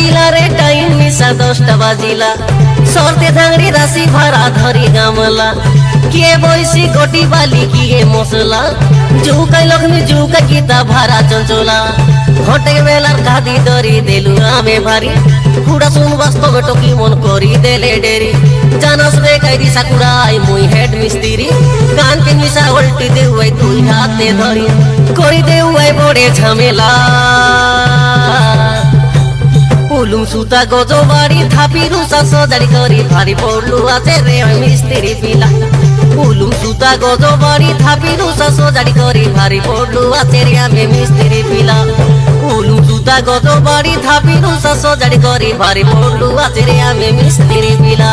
बाजिला रे टाइम मिसा 10टा बाजिला सर्ते धांगड़ी राशि भरा धरी गामला किए बइसी गोटी बाली किए मसला जुकाई लक्ष्मी जुका गीता भारा चंचला घटे बेलार कादी दरी देलु आमे भारी कुड़ा सुन वास्तव टोकी मन करी देले डेरी जानस बे कायदी साकुराई मुई हेड मिस्त्री कान के मिसा उल्टी देउई तुई हाथे धरी करी देउई बड़े झमेला उलुम सुता गजो बाड़ी थापी रुसा सजाड़ी करी भारी पड़लू आजे रे मिस्त्री पिला उलुम सुता गजो बाड़ी थापी रुसा सजाड़ी करी भारी पड़लू आजे रे आमे मिस्त्री पिला उलुम सुता गजो बाड़ी थापी रुसा सजाड़ी करी भारी पड़लू आजे रे आमे मिस्त्री पिला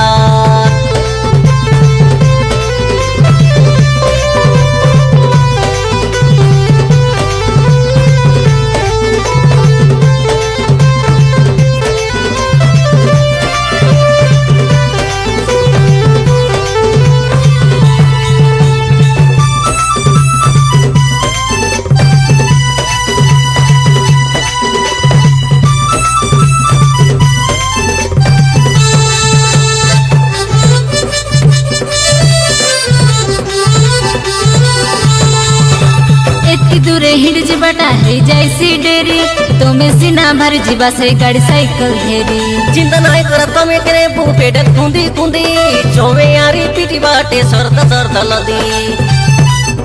दूरे हिड़ जिबाटा है जैसी डेरी तुम्हें सीना भर जिबा से गाड़ी साइकिल हेरी चिंता नहीं कर तमे करे बुपेट कुंदी कुंदी चोवे यारी पीटी बाटे सरद सरद लदी